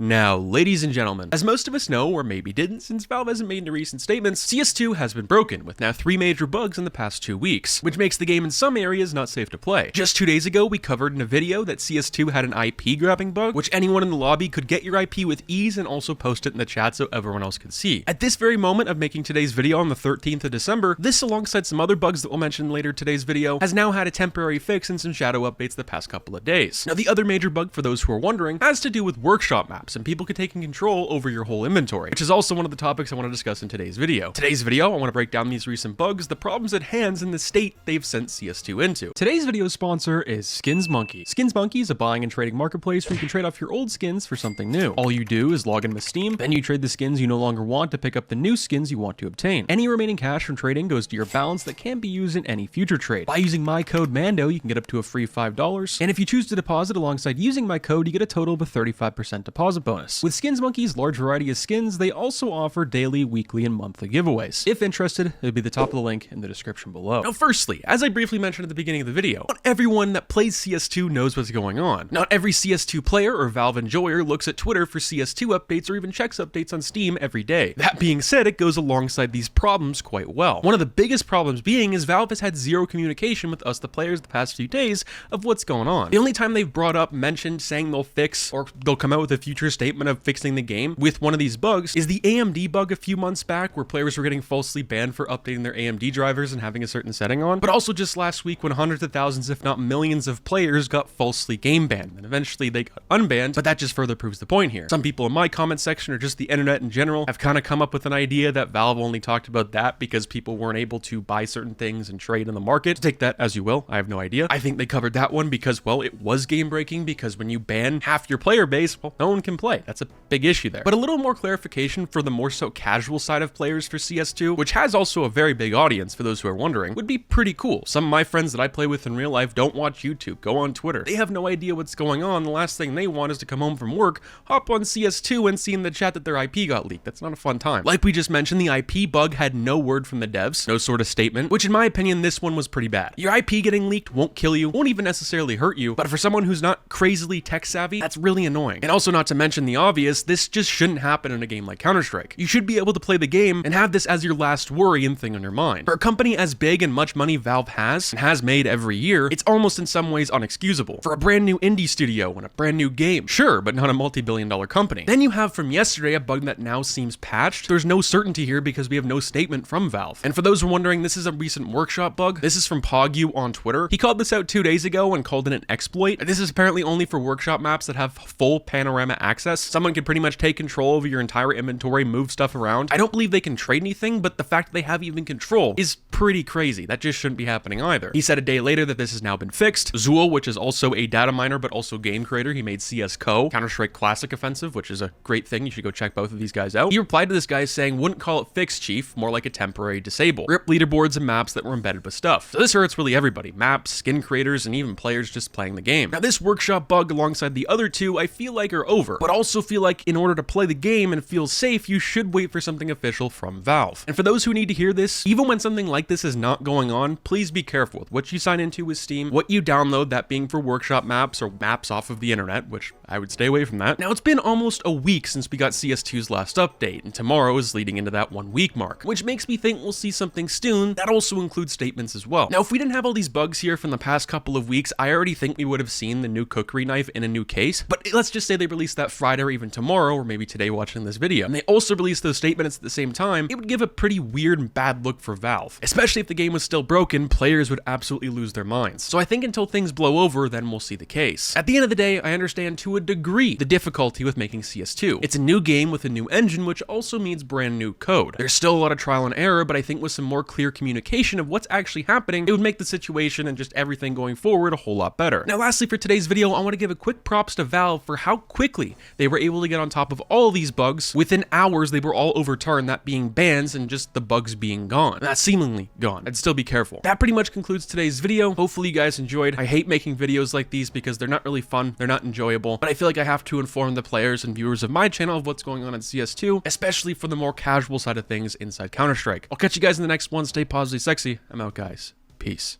Now, ladies and gentlemen, as most of us know, or maybe didn't since Valve hasn't made any recent statements, CS2 has been broken, with now 3 major bugs in the past 2 weeks, which makes the game in some areas not safe to play. Just 2 days ago, we covered in a video that CS2 had an IP grabbing bug, which anyone in the lobby could get your IP with ease and also post it in the chat so everyone else could see. At this very moment of making today's video on the 13th of December, this alongside some other bugs that we'll mention later in today's video, has now had a temporary fix and some shadow updates the past couple of days. Now, the other major bug, for those who are wondering, has to do with workshop maps and people could take control over your whole inventory, which is also one of the topics I want to discuss in today's video. Today's video, I want to break down these recent bugs, the problems at hand, and the state they've sent CS2 into. Today's video sponsor is SkinsMonkey. SkinsMonkey is a buying and trading marketplace where you can trade off your old skins for something new. All you do is log in with Steam, then you trade the skins you no longer want to pick up the new skins you want to obtain. Any remaining cash from trading goes to your balance that can be used in any future trade. By using my code MANDO, you can get up to a free $5, and if you choose to deposit alongside using my code, you get a total of a 35% deposit bonus. With SkinsMonkey's large variety of skins, they also offer daily, weekly, and monthly giveaways. If interested, it'll be the top of the link in the description below. Now, firstly, as I briefly mentioned at the beginning of the video, not everyone that plays CS2 knows what's going on. Not every CS2 player or Valve enjoyer looks at Twitter for CS2 updates or even checks updates on Steam every day. That being said, it goes alongside these problems quite well. One of the biggest problems being is Valve has had zero communication with us, the players, the past few days of what's going on. The only time they've brought up, mentioned, saying they'll fix, or they'll come out with a future statement of fixing the game with one of these bugs is the AMD bug a few months back where players were getting falsely banned for updating their AMD drivers and having a certain setting on, but also just last week when hundreds of thousands if not millions of players got falsely game banned and eventually they got unbanned, but that just further proves the point here. Some people in my comment section or just the internet in general have kind of come up with an idea that Valve only talked about that because people weren't able to buy certain things and trade in the market. Take that as you will, I have no idea. I think they covered that one because, well, it was game breaking because when you ban half your player base, well, no one can play. That's a big issue there. But a little more clarification for the more so casual side of players for CS2, which has also a very big audience for those who are wondering, would be pretty cool. Some of my friends that I play with in real life don't watch YouTube, go on Twitter. They have no idea what's going on. The last thing they want is to come home from work, hop on CS2 and see in the chat that their IP got leaked. That's not a fun time. Like we just mentioned, the IP bug had no word from the devs, no sort of statement, which in my opinion, this one was pretty bad. Your IP getting leaked won't kill you, won't even necessarily hurt you, but for someone who's not crazily tech savvy, that's really annoying. And also, not to mention the obvious, this just shouldn't happen in a game like Counter-Strike. You should be able to play the game and have this as your last worry and thing on your mind. For a company as big and much money Valve has and has made every year, it's almost in some ways unexcusable. For a brand new indie studio and a brand new game, sure, but not a multi-billion-dollar company. Then you have from yesterday a bug that now seems patched. There's no certainty here because we have no statement from Valve. And for those who are wondering, this is a recent workshop bug. This is from Pogu on Twitter. He called this out 2 days ago and called it an exploit. This is apparently only for workshop maps that have full panorama access. Someone can pretty much take control over your entire inventory, move stuff around. I don't believe they can trade anything, but the fact that they have even control is pretty crazy. That just shouldn't be happening either. He said a day later that this has now been fixed. Zool, which is also a data miner but also game creator, he made CSGO, Counter-Strike Classic Offensive, which is a great thing. You should go check both of these guys out. He replied to this guy saying, wouldn't call it fixed, chief, more like a temporary disable. Rip leaderboards and maps that were embedded with stuff. So this hurts really everybody. Maps, skin creators, and even players just playing the game. Now this workshop bug alongside the other two I feel like are over, but also feel like in order to play the game and feel safe, you should wait for something official from Valve. And for those who need to hear this, even when something like this is not going on, please be careful with what you sign into with Steam, what you download, that being for workshop maps or maps off of the internet, which I would stay away from that. Now it's been almost a week since we got CS2's last update, and tomorrow is leading into that 1 week mark, which makes me think we'll see something soon that also includes statements as well. Now if we didn't have all these bugs here from the past couple of weeks, I already think we would have seen the new cookery knife in a new case, but let's just say they released that Friday or even tomorrow, or maybe today watching this video, and they also released those statements at the same time, it would give a pretty weird and bad look for Valve. Especially if the game was still broken, players would absolutely lose their minds. So I think until things blow over, then we'll see the case. At the end of the day, I understand to a degree the difficulty with making CS2. It's a new game with a new engine, which also means brand new code. There's still a lot of trial and error, but I think with some more clear communication of what's actually happening, it would make the situation and just everything going forward a whole lot better. Now lastly for today's video, I want to give a quick props to Valve for how quickly they were able to get on top of all these bugs. Within hours, they were all overturned, that being bans and just the bugs being gone. Not seemingly gone. I'd still be careful. That pretty much concludes today's video. Hopefully you guys enjoyed. I hate making videos like these because they're not really fun, they're not enjoyable, but I feel like I have to inform the players and viewers of my channel of what's going on in CS2, especially for the more casual side of things inside Counter-Strike. I'll catch you guys in the next one. Stay positively sexy. I'm out, guys. Peace.